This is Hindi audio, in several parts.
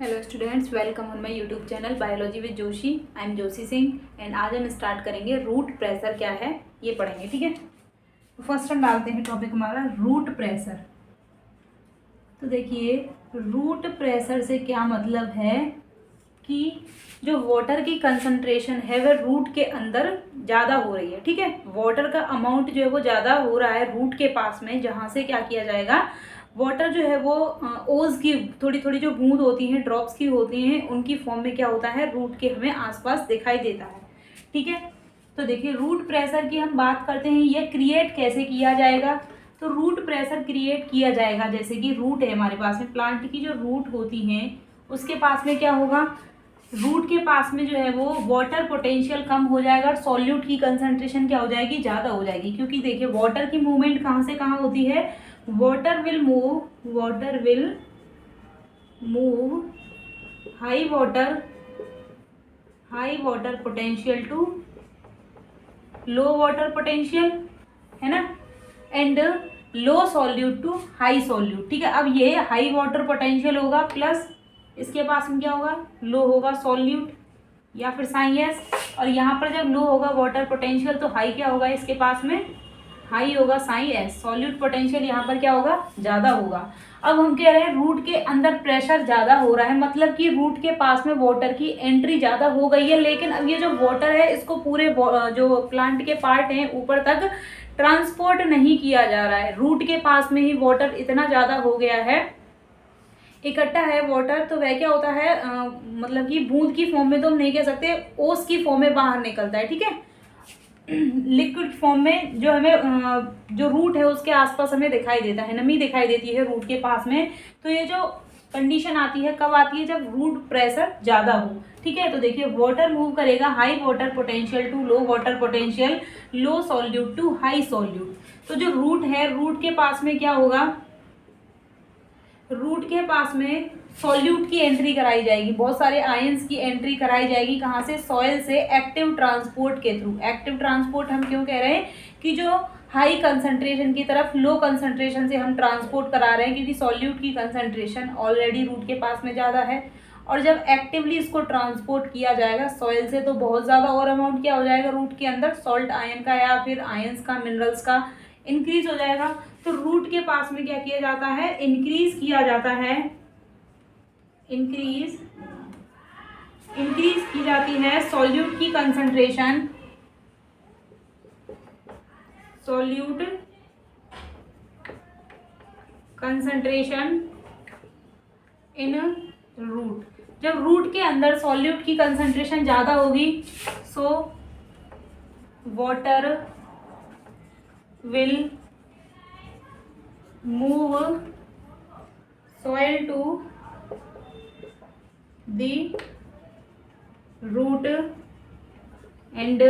Hello students, welcome on my YouTube channel biology with Joshi. I am Joshi Singh and आज हम स्टार्ट करेंगे रूट प्रेशर क्या है ये पढ़ेंगे। ठीक है, तो फर्स्ट हम डालते हैं टॉपिक हमारा रूट प्रेशर। तो देखिए, रूट प्रेशर से क्या मतलब है कि जो वाटर की कंसंट्रेशन है वह रूट के अंदर ज़्यादा हो रही है। ठीक है, वाटर का अमाउंट जो है वो ज़्यादा हो रहा है रूट के पास में, जहाँ से क्या किया जाएगा, वाटर जो है वो ओज की थोड़ी थोड़ी जो बूंद होती हैं, ड्रॉप्स की होती हैं, उनकी फॉर्म में क्या होता है, रूट के हमें आसपास दिखाई देता है। ठीक है, तो देखिए रूट प्रेशर की हम बात करते हैं, ये क्रिएट कैसे किया जाएगा। तो रूट प्रेशर क्रिएट किया जाएगा, जैसे कि रूट है हमारे पास में, प्लांट की जो रूट होती हैं उसके पास में क्या होगा, रूट के पास में जो है वो वाटर पोटेंशियल कम हो जाएगा और सॉल्यूट की कंसंट्रेशन क्या हो जाएगी, ज़्यादा हो जाएगी। क्योंकि देखिए वाटर की मूवमेंट कहाँ से कहाँ होती है, water will move high water potential to low water potential, है ना, and low solute to high solute. ठीक है, अब ये हाई वाटर पोटेंशियल होगा प्लस इसके पास में क्या होगा, लो होगा सॉल्यूट या फिर साई एस, और यहाँ पर जब लो होगा वाटर पोटेंशियल तो हाई क्या होगा, इसके पास में हाई होगा साई एस, सॉल्यूट पोटेंशियल यहाँ पर क्या होगा, ज़्यादा होगा। अब हम कह रहे हैं रूट के अंदर प्रेशर ज़्यादा हो रहा है, मतलब कि रूट के पास में वाटर की एंट्री ज़्यादा हो गई है, लेकिन अब ये जो वाटर है इसको पूरे जो प्लांट के पार्ट हैं ऊपर तक ट्रांसपोर्ट नहीं किया जा रहा है। रूट के पास में ही वाटर इतना ज़्यादा हो गया है, इकट्ठा है वाटर, तो वह क्या होता है, मतलब कि बूंद की फॉर्म में तो हम नहीं कह सकते, ओस की फॉर्म में बाहर निकलता है। ठीक है, लिक्विड फॉर्म में जो हमें जो रूट है उसके आसपास हमें दिखाई देता है, नमी दिखाई देती है रूट के पास में। तो ये जो कंडीशन आती है कब आती है, जब रूट प्रेशर ज़्यादा हो। ठीक है, तो देखिए वाटर मूव करेगा high water potential to low water potential, low solute to high solute. तो जो रूट है, रूट के पास में क्या होगा, रूट के पास में सॉल्यूट की एंट्री कराई जाएगी, बहुत सारे आयंस की एंट्री कराई जाएगी। कहाँ से, सॉइल से, एक्टिव ट्रांसपोर्ट के थ्रू। एक्टिव ट्रांसपोर्ट हम क्यों कह रहे हैं कि जो हाई कंसंट्रेशन की तरफ लो कंसंट्रेशन से हम ट्रांसपोर्ट करा रहे हैं, क्योंकि सॉल्यूट की कंसंट्रेशन ऑलरेडी रूट के पास में ज़्यादा है, और जब एक्टिवली इसको ट्रांसपोर्ट किया जाएगा सॉइल से तो बहुत ज़्यादा और अमाउंट क्या हो जाएगा, रूट के अंदर सॉल्ट आयन का या फिर आयंस का, मिनरल्स का इंक्रीज हो जाएगा। तो रूट के पास में क्या किया जाता है, इंक्रीज किया जाता है, इंक्रीज की जाती है सॉल्यूट की concentration, solute concentration in root. जब रूट के अंदर सॉल्यूट की कंसंट्रेशन ज़्यादा होगी, so water will move soil to the root and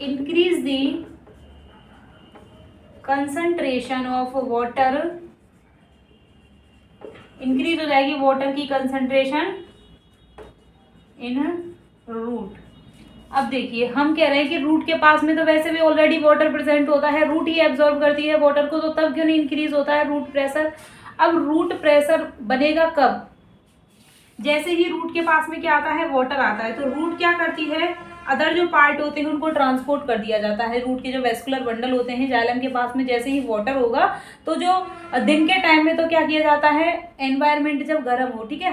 increase the concentration of water, increase हो जाएगी वाटर की कंसंट्रेशन इन रूट। अब देखिए हम कह रहे हैं कि रूट के पास में तो वैसे भी ऑलरेडी वाटर प्रेजेंट होता है, रूट ही एब्जॉर्ब करती है वाटर को, तो तब क्यों नहीं इंक्रीज होता है रूट प्रेशर। अब रूट प्रेशर बनेगा कब, जैसे ही रूट के पास में क्या आता है, वाटर आता है, तो रूट क्या करती है, अदर जो पार्ट होते हैं उनको ट्रांसपोर्ट कर दिया जाता है। रूट के जो वेस्कुलर बंडल होते हैं, जाइलम के पास में जैसे ही वाटर होगा तो जो दिन के टाइम में तो क्या किया जाता है, एनवायरनमेंट जब गर्म हो, ठीक है,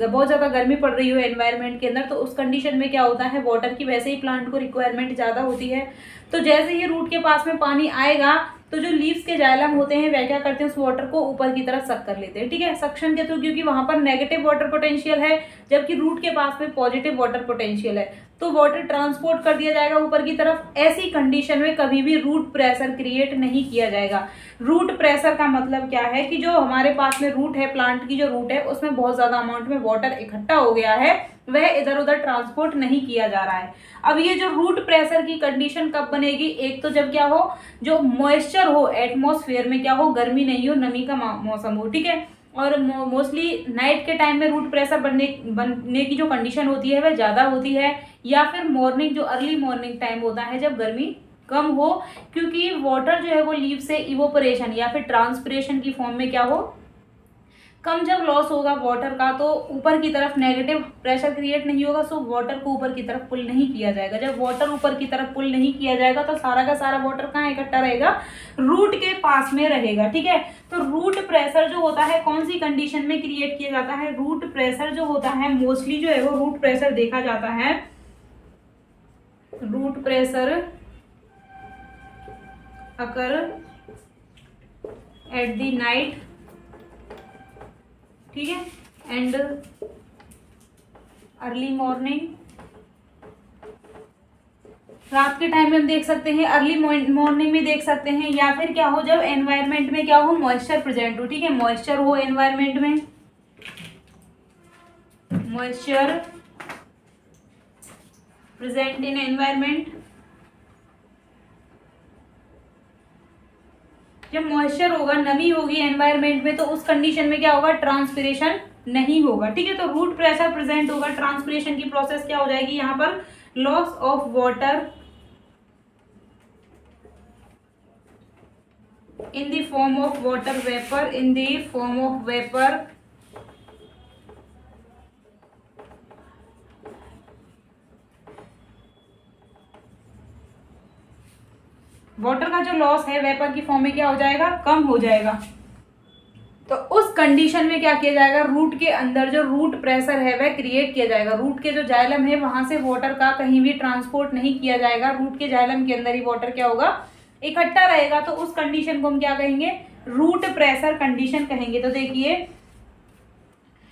बहुत ज़्यादा गर्मी पड़ रही हो एनवायरनमेंट के अंदर, तो उस कंडीशन में क्या होता है, वाटर की वैसे ही प्लांट को रिक्वायरमेंट ज़्यादा होती है। तो जैसे ही रूट के पास में पानी आएगा तो जो लीव्स के जाइलम होते हैं वह क्या करते हैं, उस वाटर को ऊपर की तरफ सक कर लेते हैं। ठीक है, सक्शन के थ्रू, क्योंकि वहां पर नेगेटिव वाटर पोटेंशियल है जबकि रूट के पास में पॉजिटिव वाटर पोटेंशियल है, तो वाटर ट्रांसपोर्ट कर दिया जाएगा ऊपर की तरफ। ऐसी कंडीशन में कभी भी रूट प्रेशर क्रिएट नहीं किया जाएगा। रूट प्रेशर का मतलब क्या है कि जो हमारे पास में रूट है, प्लांट की जो रूट है उसमें बहुत ज्यादा अमाउंट में वाटर इकट्ठा हो गया है, वह इधर उधर ट्रांसपोर्ट नहीं किया जा रहा है। अब ये जो रूट प्रेशर की कंडीशन कब बनेगी, एक तो जब क्या हो, जो मॉइस्चर हो एटमॉस्फेयर में, क्या हो, गर्मी नहीं हो, नमी का मौसम हो। ठीक है, और मोस्टली नाइट के टाइम में रूट प्रेशर बनने की जो कंडीशन होती है वह ज़्यादा होती है, या फिर मॉर्निंग, जो अर्ली मॉर्निंग टाइम होता है जब गर्मी कम हो, क्योंकि वाटर जो है वो लीव से इवोपरेशन या फिर ट्रांसपिरेशन की फॉर्म में क्या हो, कम जब लॉस होगा वाटर का तो ऊपर की तरफ नेगेटिव प्रेशर क्रिएट नहीं होगा, सो वाटर को ऊपर की तरफ पुल नहीं किया जाएगा। जब वाटर ऊपर की तरफ पुल नहीं किया जाएगा तो सारा का सारा वाटर कहाँ इकट्ठा रहेगा, रूट के पास में रहेगा। ठीक है, तो रूट प्रेशर जो होता है कौन सी कंडीशन में क्रिएट किया जाता है, रूट प्रेशर जो होता है मोस्टली जो है वो रूट प्रेशर देखा जाता है, root pressure occur at the night, ठीक है, एंड अर्ली मॉर्निंग। रात के टाइम में हम देख सकते हैं, अर्ली मॉर्निंग में देख सकते हैं, या फिर क्या हो जब एनवायरनमेंट में क्या हो, मॉइस्चर प्रेजेंट हो। ठीक है, मॉइस्चर हो एनवायरनमेंट में, मॉइस्चर प्रेजेंट इन एनवायरनमेंट। जब मॉइस्चर होगा, नमी होगी एनवायरनमेंट में, तो उस कंडीशन में क्या होगा, ट्रांसपिरेशन नहीं होगा। ठीक है, तो रूट प्रेशर प्रेजेंट होगा, ट्रांसपिरेशन की प्रोसेस क्या हो जाएगी यहाँ पर, loss of water in the form of water vapor, in the form of vapor, water का जो लॉस है वेपर की फॉर्म में क्या हो जाएगा, कम हो जाएगा। तो उस कंडीशन में क्या किया जाएगा, रूट के अंदर जो रूट प्रेशर है वह क्रिएट किया जाएगा। रूट के जो जाइलम है वहां से वाटर का कहीं भी ट्रांसपोर्ट नहीं किया जाएगा, रूट के जाइलम के अंदर ही वाटर क्या होगा, इकट्ठा रहेगा। तो उस कंडीशन को हम क्या कहेंगे, रूट प्रेशर कंडीशन कहेंगे। तो देखिए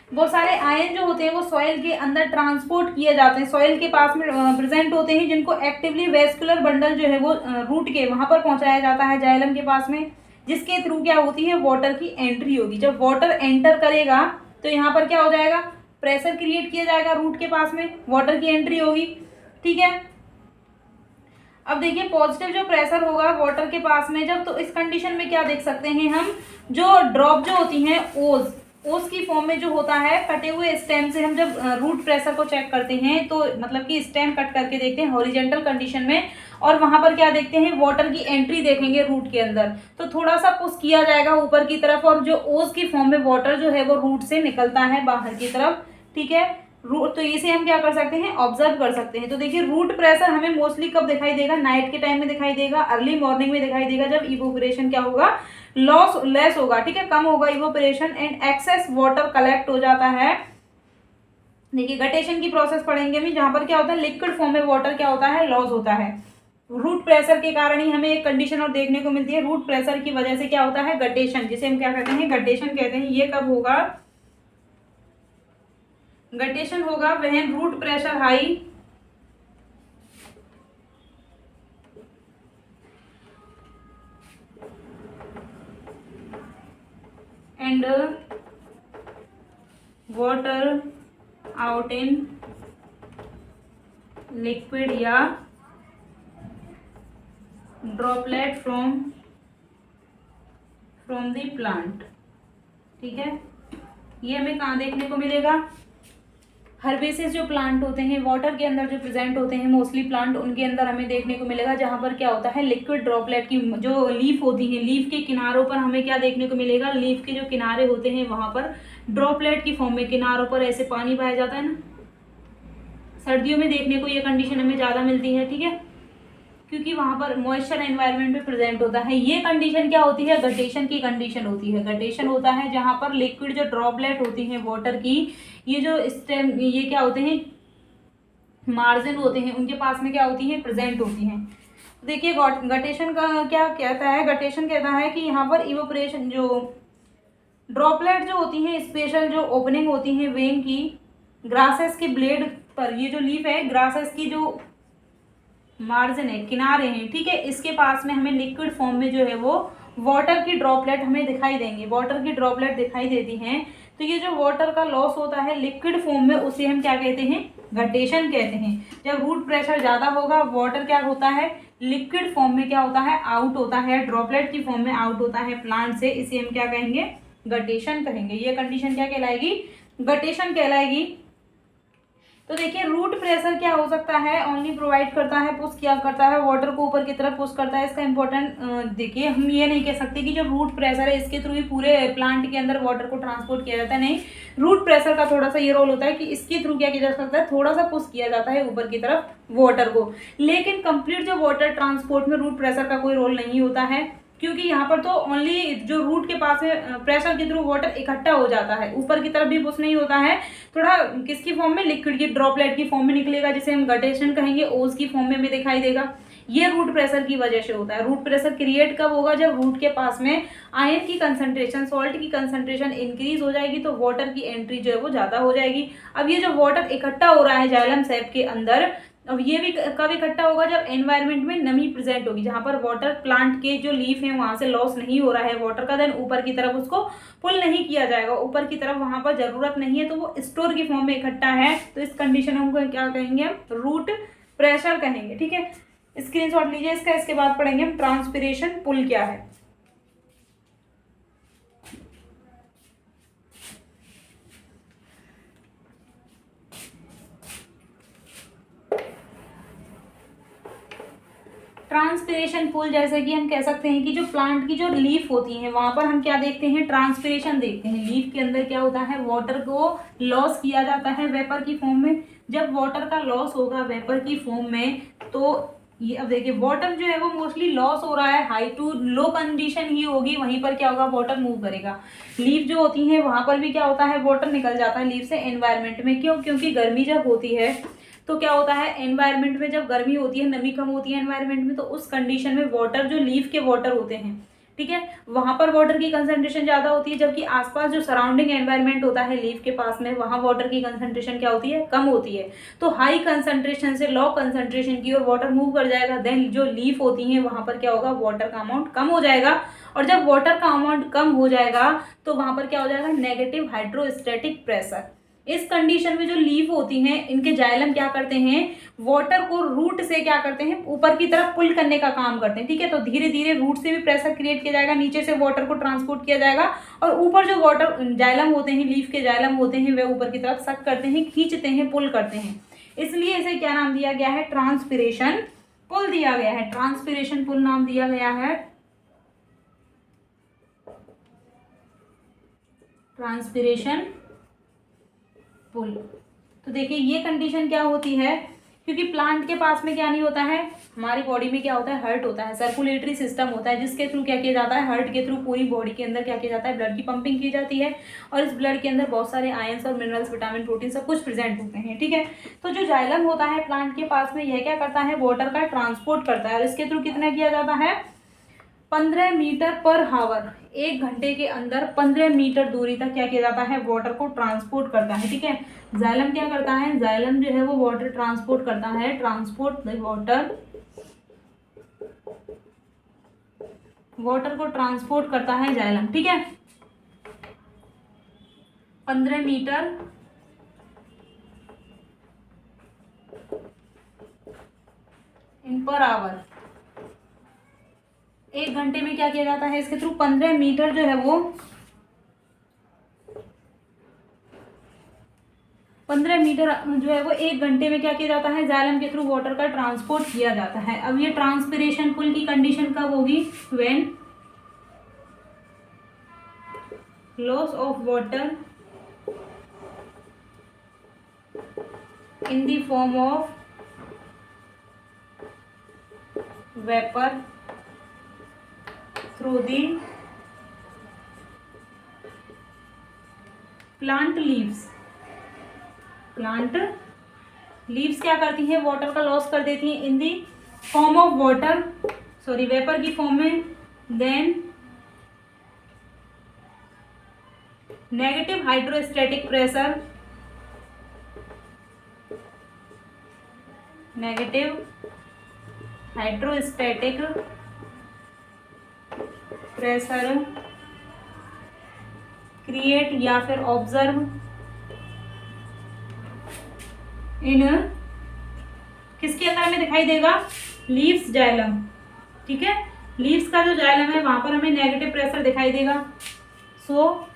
बहुत सारे आयन जो होते हैं वो सॉइल के अंदर ट्रांसपोर्ट किए जाते हैं, सॉइल के पास में प्रेजेंट होते हैं, जिनको एक्टिवली वेस्कुलर बंडल जो है वो रूट के वहां पर पहुंचाया जाता है जाइलम के पास में, जिसके थ्रू क्या होती है, वाटर की एंट्री होगी। जब वाटर एंटर करेगा तो यहाँ पर क्या हो जाएगा, प्रेशर क्रिएट किया जाएगा रूट के पास में, वाटर की एंट्री होगी। ठीक है, अब देखिए पॉजिटिव जो प्रेशर होगा वाटर के पास में जब, तो इस कंडीशन में क्या देख सकते हैं हम, जो ड्रॉप जो होती हैं ओस की फॉर्म में जो होता है, कटे हुए स्टेम से हम जब रूट प्रेशर को चेक करते हैं तो मतलब कि स्टेम कट करके देखते हैं हॉरिजेंटल कंडीशन में, और वहां पर क्या देखते हैं, वाटर की एंट्री देखेंगे रूट के अंदर, तो थोड़ा सा पुश किया जाएगा ऊपर की तरफ, और जो ओस की फॉर्म में वाटर जो है वो रूट से निकलता है बाहर की तरफ। ठीक है, रूट, तो इसे हम क्या कर सकते हैं, ऑब्जर्व कर सकते हैं। तो देखिए रूट प्रेशर हमें मोस्टली कब दिखाई देगा, नाइट के टाइम में दिखाई देगा, अर्ली मॉर्निंग में दिखाई देगा, जब इवोपरेशन क्या होगा, लॉस लेस होगा। ठीक है, कम होगा evaporation and excess water collect हो जाता है। देखिए गटेशन की प्रोसेस पढ़ेंगे भी, जहां पर क्या होता है, लिक्विड फॉर्म में वाटर क्या होता है, लॉस होता है। रूट प्रेशर के कारण ही हमें एक कंडीशन और देखने को मिलती है, रूट प्रेशर की वजह से क्या होता है, गटेशन, जिसे हम क्या कहते हैं, गटेशन कहते हैं। ये कब होगा, गटेशन होगा when root pressure high and water out in liquid या ड्रॉपलेट फ्रॉम द प्लांट। ठीक है, ये हमें कहाँ देखने को मिलेगा, हर्बेसेस जो प्लांट होते हैं वाटर के अंदर जो प्रेजेंट होते हैं मोस्टली प्लांट, उनके अंदर हमें देखने को मिलेगा, जहां पर क्या होता है, लिक्विड ड्रॉपलेट की जो लीफ होती है, लीफ के किनारों पर हमें क्या देखने को मिलेगा, लीफ के जो किनारे होते हैं वहां पर ड्रॉपलेट की फॉर्म में किनारों पर ऐसे पानी पाया जाता है ना, सर्दियों में देखने को ये कंडीशन हमें ज़्यादा मिलती है। ठीक है, क्योंकि वहां पर मॉइस्चर एनवायरनमेंट में प्रेजेंट होता है। ये कंडीशन क्या होती है, गटेशन की कंडीशन होती है। गटेशन होता है जहां पर लिक्विड जो ड्रॉपलेट होती है वाटर की, ये जो स्टेम, ये क्या होते हैं, मार्जिन होते हैं, उनके पास में क्या होती है, प्रेजेंट होती हैं। देखिए गटेशन का क्या कहता है, गटेशन कहता है कि यहाँ पर इवोपरेशन जो ड्रॉपलेट जो होती हैं, स्पेशल जो ओपनिंग होती है वेन की, ग्रासेस के ब्लेड पर, ये जो लीफ है ग्रासेस की जो मार्जिन है, किनारे हैं, ठीक है, इसके पास में हमें लिक्विड फॉर्म में जो है वो वाटर की ड्रॉपलेट हमें दिखाई देंगे, वाटर की ड्रॉपलेट दिखाई देती हैं। तो ये जो वाटर का लॉस होता है लिक्विड फॉर्म में, उसे हम क्या कहते हैं, गटेशन कहते हैं। जब रूट प्रेशर ज़्यादा होगा, वाटर क्या होता है, लिक्विड फॉर्म में क्या होता है, आउट होता है, ड्रॉपलेट की फॉर्म में आउट होता है प्लांट से, इसे हम क्या कहेंगे, गटेशन कहेंगे। ये कंडीशन क्या कहलाएगी, गटेशन कहलाएगी। तो देखिए रूट प्रेशर क्या हो सकता है, ओनली प्रोवाइड करता है, पुश क्या करता है, वाटर को ऊपर की तरफ पुश करता है। इसका इंपॉर्टेंट देखिए, हम ये नहीं कह सकते कि जो रूट प्रेशर है इसके थ्रू ही पूरे प्लांट के अंदर वाटर को ट्रांसपोर्ट किया जाता है, नहीं। रूट प्रेशर का थोड़ा सा ये रोल होता है कि इसके थ्रू क्या किया जा सकता है, थोड़ा सा पुश किया जाता है ऊपर की तरफ वाटर को, लेकिन कंप्लीट जो वाटर ट्रांसपोर्ट में रूट प्रेशर का कोई रोल नहीं होता है, क्योंकि यहाँ पर तो ओनली जो रूट के पास है प्रेशर के थ्रू वाटर इकट्ठा हो जाता है, ऊपर की तरफ भी पुश नहीं होता है, थोड़ा किसकी फॉर्म में, लिक्विड की ड्रॉपलेट की फॉर्म में निकलेगा, जिसे हम गटेशन कहेंगे, ओस की फॉर्म में भी दिखाई देगा। ये रूट प्रेशर की वजह से होता है। रूट प्रेशर क्रिएट कब होगा, जब रूट के पास में आयन की कंसंट्रेशन, सॉल्ट की कंसंट्रेशन इंक्रीज हो जाएगी, तो वाटर की एंट्री जो है वो ज़्यादा हो जाएगी। अब ये जो वाटर इकट्ठा हो रहा है जाइलम सेप के अंदर, अब ये भी कब इकट्ठा होगा, जब एनवायरनमेंट में नमी प्रेजेंट होगी, जहां पर वाटर प्लांट के जो लीफ है वहां से लॉस नहीं हो रहा है वाटर का, देन ऊपर की तरफ उसको पुल नहीं किया जाएगा, ऊपर की तरफ वहां पर जरूरत नहीं है, तो वो स्टोर की फॉर्म में इकट्ठा है, तो इस कंडीशन में हम क्या कहेंगे, रूट प्रेशर कहेंगे। ठीक है, स्क्रीनशॉट लीजिए इसका, इसके बाद पढ़ेंगे हम ट्रांसपिरेशन पुल क्या है। ट्रांसपिरेशन पुल, जैसे कि हम कह सकते हैं कि जो प्लांट की जो लीफ होती है वहां पर हम क्या देखते हैं, ट्रांसपिरेशन देखते हैं। लीफ के अंदर क्या होता है, वाटर को लॉस किया जाता है वेपर की फॉर्म में। जब वाटर का लॉस होगा वेपर की फॉर्म में, तो ये अब देखिए वाटर जो है वो मोस्टली लॉस हो रहा है, हाई टू लो कंडीशन ही होगी, वहीं पर क्या होगा, वाटर मूव करेगा। लीफ जो होती है वहां पर भी क्या होता है, वाटर निकल जाता है लीफ से एनवायरनमेंट में। क्यों, क्योंकि गर्मी जब होती है तो क्या होता है, एनवायरनमेंट में जब गर्मी होती है, नमी कम होती है एनवायरनमेंट में, तो उस कंडीशन में वाटर जो लीफ के वाटर होते हैं, ठीक है, वहां पर वाटर की कंसंट्रेशन ज्यादा होती है, जबकि आसपास जो सराउंडिंग एनवायरनमेंट होता है लीफ के पास में, वहां वाटर की कंसंट्रेशन क्या होती है, कम होती है। तो हाई कंसंट्रेशन से लो कंसंट्रेशन की ओर वाटर मूव कर जाएगा, देन जो लीफ होती है वहां पर क्या होगा, वाटर का अमाउंट कम हो जाएगा, और जब वाटर का अमाउंट कम हो जाएगा तो वहां पर क्या हो जाएगा, नेगेटिव हाइड्रोस्टैटिक प्रेशर। इस कंडीशन में जो लीफ होती हैं, इनके जाइलम क्या करते हैं, वाटर को रूट से क्या करते हैं, ऊपर की तरफ पुल करने का काम करते हैं। ठीक है, तो धीरे धीरे रूट से भी प्रेशर क्रिएट किया जाएगा, नीचे से वाटर को ट्रांसपोर्ट किया जाएगा, और ऊपर जो वाटर जाइलम होते हैं, लीफ के जाइलम होते हैं, वे ऊपर की तरफ सक करते हैं, खींचते हैं, पुल करते हैं। इसलिए इसे क्या नाम दिया गया है, ट्रांसपिरेशन पुल दिया गया है, ट्रांसपिरेशन पुल नाम दिया गया है, ट्रांसपिरेशन पुल। तो देखिए ये कंडीशन क्या होती है, क्योंकि प्लांट के पास में क्या नहीं होता है, हमारी बॉडी में क्या होता है, हार्ट होता है, सर्कुलेटरी सिस्टम होता है, जिसके थ्रू क्या किया जाता है, हार्ट के थ्रू पूरी बॉडी के अंदर क्या किया जाता है, ब्लड की पंपिंग की जाती है, और इस ब्लड के अंदर बहुत सारे आयंस और मिनरल्स, विटामिन, प्रोटीन सब कुछ प्रेजेंट होते हैं। ठीक है, तो जो जाइलम होता है प्लांट के पास में, यह क्या करता है, वाटर का ट्रांसपोर्ट करता है, और इसके थ्रू कितना किया जाता है, 15 मीटर पर हावर, 1 घंटे के अंदर 15 मीटर दूरी तक क्या किया जाता है, वाटर को ट्रांसपोर्ट करता है। ठीक है, जाइलम क्या करता है, जाइलम जो है वो वाटर ट्रांसपोर्ट करता है, ट्रांसपोर्ट द वाटर, वाटर को ट्रांसपोर्ट करता है जाइलम। ठीक है, 15 मीटर इन पर आवर, 1 घंटे में क्या किया जाता है, इसके थ्रू 15 मीटर जो है वो 15 मीटर जो है वो 1 घंटे में क्या किया जाता है, जाइलम के थ्रू वाटर का ट्रांसपोर्ट किया जाता है। अब ये ट्रांसपिरेशन पुल की कंडीशन कब होगी, when loss of water in the form of vapour through the plant leaves. Plant leaves क्या करती हैं, वाटर का लॉस कर देती हैं in the form of water, sorry vapour की फॉर्म में, then negative hydrostatic pressure, negative hydrostatic pressure create या फिर ऑब्जर्व इन, किसके अंदर हमें दिखाई देगा, लीव्स जाइलम। ठीक है, लीव्स का जो जाइलम है वहां पर हमें नेगेटिव प्रेशर दिखाई देगा। So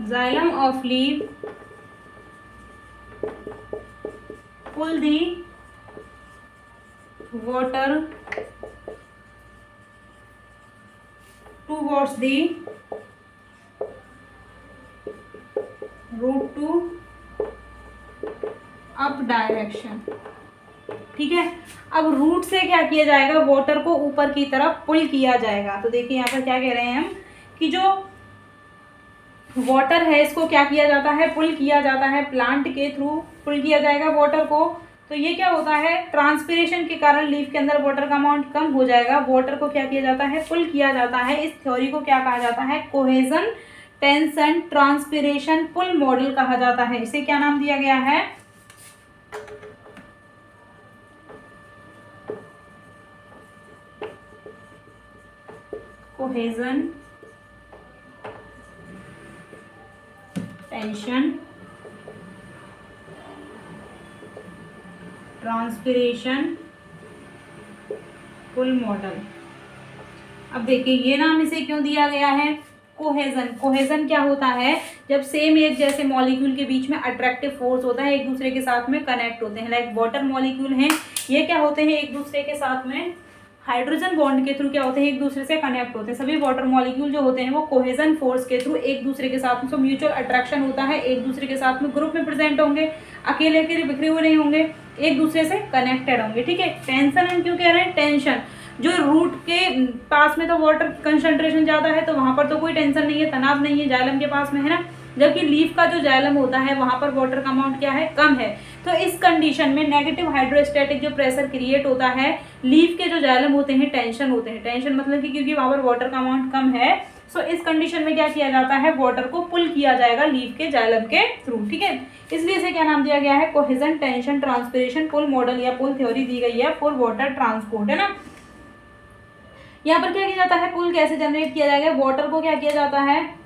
xylem of leave pull the water towards the root to up direction। ठीक है, अब रूट से क्या किया जाएगा, वाटर को ऊपर की तरफ पुल किया जाएगा। तो देखिए यहाँ पर क्या कह रहे हैं हम कि जो वाटर है इसको क्या किया जाता है, पुल किया जाता है, प्लांट के थ्रू पुल किया जाएगा वाटर को। तो ये क्या होता है, ट्रांसपिरेशन के कारण लीफ के अंदर वाटर का अमाउंट कम हो जाएगा, वाटर को क्या किया जाता है, पुल किया जाता है। इस थ्योरी को क्या कहा जाता है, cohesion tension transpiration pull model कहा जाता है। इसे क्या नाम दिया गया है, cohesion tension transpiration pull model. अब देखिए ये नाम इसे क्यों दिया गया है, कोहेजन। कोहेजन क्या होता है, जब सेम एक जैसे मॉलिक्यूल के बीच में अट्रैक्टिव फोर्स होता है, एक दूसरे के साथ में कनेक्ट होते हैं। लाइक वाटर मॉलिक्यूल हैं, ये क्या होते हैं, एक दूसरे के साथ में हाइड्रोजन बॉन्ड के थ्रू क्या होते हैं, एक दूसरे से कनेक्ट होते हैं। सभी वाटर मॉलिक्यूल जो होते हैं वो कोहेजन फोर्स के थ्रू एक दूसरे के साथ में म्यूचुअल अट्रैक्शन होता है, एक दूसरे के साथ में ग्रुप में प्रेजेंट होंगे, अकेले अकेले बिखरे हुए नहीं होंगे, एक दूसरे से कनेक्टेड होंगे। ठीक है, टेंशन हम क्यों कह रहे हैं, टेंशन जो रूट के पास में तो वाटर कंसंट्रेशन ज़्यादा है तो वहाँ पर तो कोई टेंशन नहीं है, तनाव नहीं है, जाइलम के पास में है ना, जबकि लीफ का जो जाइलम होता है वहाँ पर वाटर का अमाउंट क्या है, कम है। तो इस कंडीशन में नेगेटिव हाइड्रोस्टैटिक जो प्रेशर क्रिएट होता है, लीफ के जो जाइलम होते हैं टेंशन होते हैं। टेंशन मतलब कि क्योंकि वहाँ पर वाटर का अमाउंट कम है, सो इस कंडीशन में क्या किया जाता है, वाटर को पुल किया जाएगा लीफ के जाइलम के थ्रू। ठीक है, इसलिए इसे क्या नाम दिया गया है, cohesion tension transpiration pull model या पुल थ्योरी दी गई है फॉर वाटर ट्रांसपोर्ट, है ना। यहाँ पर क्या किया जाता है, पुल कैसे जनरेट किया जाएगा, वाटर को क्या किया जाता है,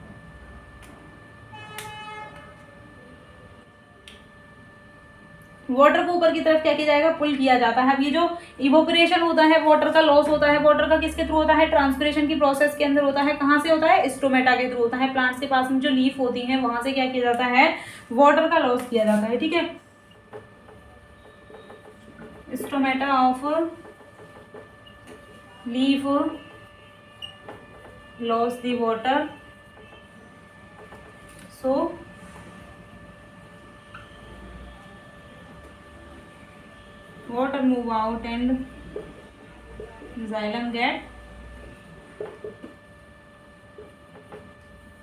वाटर को ऊपर की तरफ क्या किया जाएगा, पुल किया जाता है। अब ये जो इवोपरेशन होता है, वाटर का लॉस होता है, वाटर का किसके थ्रू होता है, ट्रांसपिरेशन की प्रोसेस के अंदर होता है। कहाँ से होता है, स्टोमेटा के थ्रू होता है। प्लांट्स के पास में जो लीफ होती है वहां से क्या किया जाता है, वाटर का लॉस किया जाता है। ठीक है, stomata of leaf loss the water, so water move out and xylem get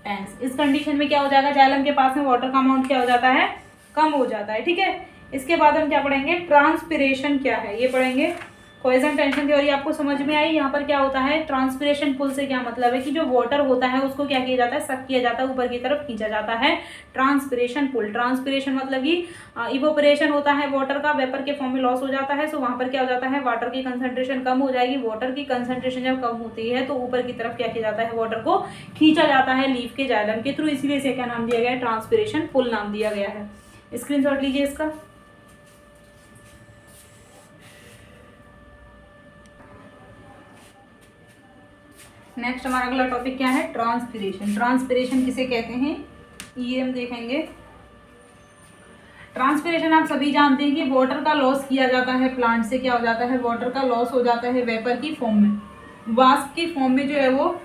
tense। इस कंडीशन में क्या हो जाएगा, जाइलम के पास में वाटर का अमाउंट क्या हो जाता है, कम हो जाता है। ठीक है, इसके बाद हम क्या पढ़ेंगे, ट्रांसपिरेशन क्या है ये पढ़ेंगे। कोहेजन टेंशन थ्योरी आपको समझ में आई। यहाँ पर क्या होता है, ट्रांसपिरेशन पुल से क्या मतलब है कि जो वाटर होता है उसको क्या किया जाता है, सक किया जाता है, ऊपर की तरफ खींचा जाता है। ट्रांसपिरेशन पुल, ट्रांसपिरेशन मतलब कि इवोपरेशन होता है वाटर का, वेपर के फॉर्म में लॉस हो जाता है। सो वहाँ पर क्या हो जाता है, वाटर की कंसंट्रेशन कम हो जाएगी। वाटर की कंसंट्रेशन जब कम होती है तो ऊपर की तरफ क्या किया जाता है, वाटर को खींचा जाता है लीफ के जाइलम के थ्रू। इसीलिए इसे क्या नाम दिया गया है, ट्रांसपिरेशन पुल नाम दिया गया है। स्क्रीनशॉट लीजिए इसका। नेक्स्ट हमारा अगला टॉपिक क्या है, ट्रांसपिरेशन। ट्रांसपिरेशन किसे कहते हैं ये हम देखेंगे। ट्रांसपिरेशन आप सभी जानते हैं कि वाटर का लॉस किया जाता है, प्लांट से क्या हो जाता है, वाटर का लॉस हो जाता है वेपर की फॉर्म में, वाष्प की फॉर्म में जो है वो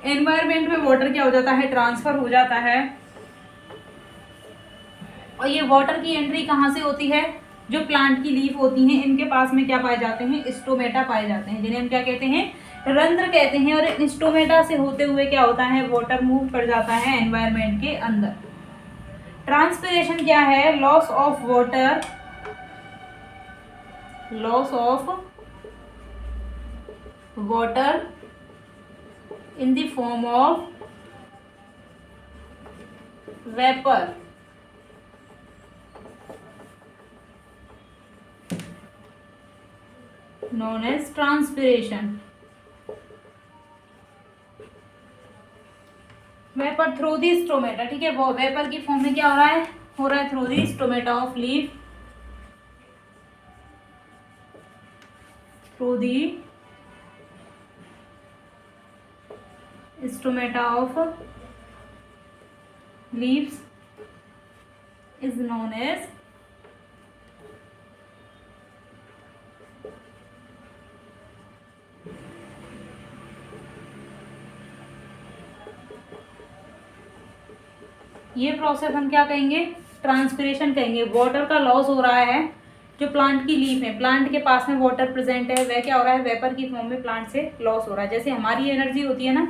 एनवायरमेंट में वाटर क्या हो जाता है, ट्रांसफर हो जाता है। और ये वाटर की एंट्री कहाँ से होती है, जो प्लांट की लीफ होती हैं इनके पास में क्या पाए जाते हैं, स्टोमेटा पाए जाते हैं, जिन्हें हम क्या कहते हैं, रंध्र कहते हैं। और इन स्टोमेटा से होते हुए क्या होता है, वाटर मूव कर जाता है एनवायरमेंट के अंदर। ट्रांसपिरेशन क्या है, loss of water, loss of water in the form of vapour known as transpiration। Vapour through the stomata, ठीक है, वो वेपर की फॉर्म में क्या हो रहा है, through the stomata of leaf, through the stomata of leaves is known as ये प्रोसेस हम क्या कहेंगे, ट्रांसपिरेशन कहेंगे। वाटर का लॉस हो रहा है, जो प्लांट की लीफ है, प्लांट के पास में वाटर प्रेजेंट है, वह क्या हो रहा है, वेपर की फॉर्म में प्लांट से लॉस हो रहा है। जैसे हमारी एनर्जी होती है ना,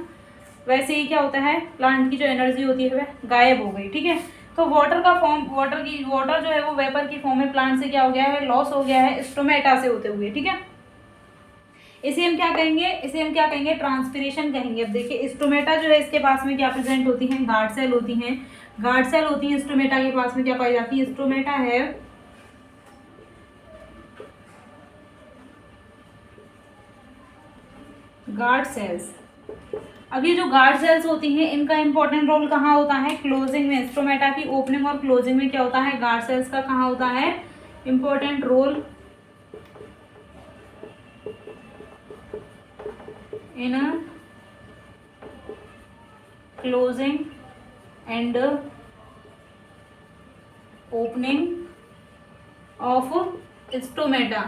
वैसे ही क्या होता है, प्लांट की जो एनर्जी होती है वह गायब हो गई। ठीक है, तो वाटर का फॉर्म, वाटर जो है वो वेपर की फॉर्म में प्लांट से क्या हो गया है, लॉस हो गया है स्टोमेटा से होते हुए। ठीक है, इसे हम क्या कहेंगे, इसे हम क्या कहेंगे, ट्रांसपिरेशन कहेंगे। अब देखिए स्टोमेटा जो है इसके पास में क्या प्रेजेंट होती हैं, गार्ड सेल होती हैं। गार्ड सेल होती है स्टोमेटा के पास में, क्या पाई जाती है, स्टोमेटा है गार्ड सेल्स। अब ये जो गार्ड सेल्स होती हैं इनका इंपॉर्टेंट रोल कहाँ होता है, क्लोजिंग में। स्टोमेटा की ओपनिंग और क्लोजिंग में क्या होता है, गार्ड सेल्स का कहाँ होता है, important role in closing and opening of stomata.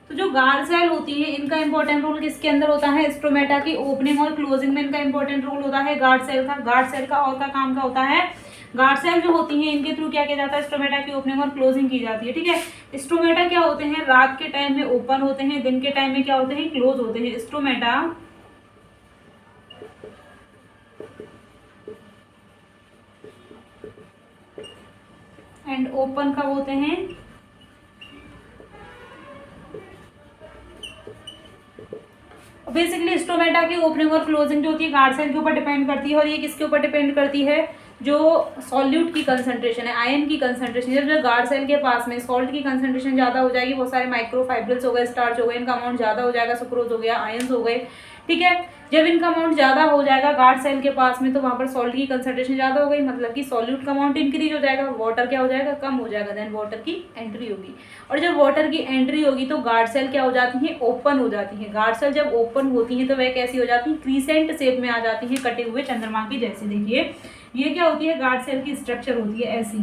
तो जो गार्ड सेल होती है इनका इंपॉर्टेंट रोल किसके अंदर होता है, स्टोमेटा की ओपनिंग और क्लोजिंग में इनका इंपॉर्टेंट रोल होता है गार्ड सेल का। गार्ड सेल का और का काम क्या होता है, गार्ड सेल जो होती हैं इनके थ्रू क्या किया जाता है, स्टोमेटा की ओपनिंग और क्लोजिंग की जाती है। ठीक है, स्टोमेटा क्या होते हैं, रात के टाइम में ओपन होते हैं, दिन के टाइम में क्या होते हैं, क्लोज होते हैं। स्टोमेटा एंड ओपन कब होते हैं, बेसिकली स्टोमेटा की ओपनिंग और क्लोजिंग जो होती है गार्ड सेल के ऊपर डिपेंड करती है। और ये किसके ऊपर डिपेंड करती है, जो सॉल्यूट की कंसंट्रेशन है, आयन की कंसंट्रेशन। जब जो गार्ड सेल के पास में सॉल्ट की कंसंट्रेशन ज़्यादा हो जाएगी, बहुत सारे माइक्रोफाइब्रिल्स हो गए, स्टार्च हो गए, इनका अमाउंट ज़्यादा हो जाएगा, सुक्रोज हो गया, आयंस हो गए। ठीक है, जब इनका अमाउंट ज़्यादा हो जाएगा गार्ड सेल के पास में, तो वहाँ पर सॉल्ट की कंसंट्रेशन ज़्यादा हो गई, मतलब कि सॉल्यूट का अमाउंट इंक्रीज हो जाएगा, वाटर क्या हो जाएगा, कम हो जाएगा, देन वाटर की एंट्री होगी। और जब वाटर की एंट्री होगी तो गार्ड सेल क्या हो जाती हैं, ओपन हो जाती हैं। गार्ड सेल जब ओपन होती हैं तो वह कैसी हो जाती हैं, क्रीसेंट शेप में आ जाती हैं, कटे हुए चंद्रमा की जैसे। देखिए ये क्या होती है, गार्ड सेल की स्ट्रक्चर होती है ऐसी।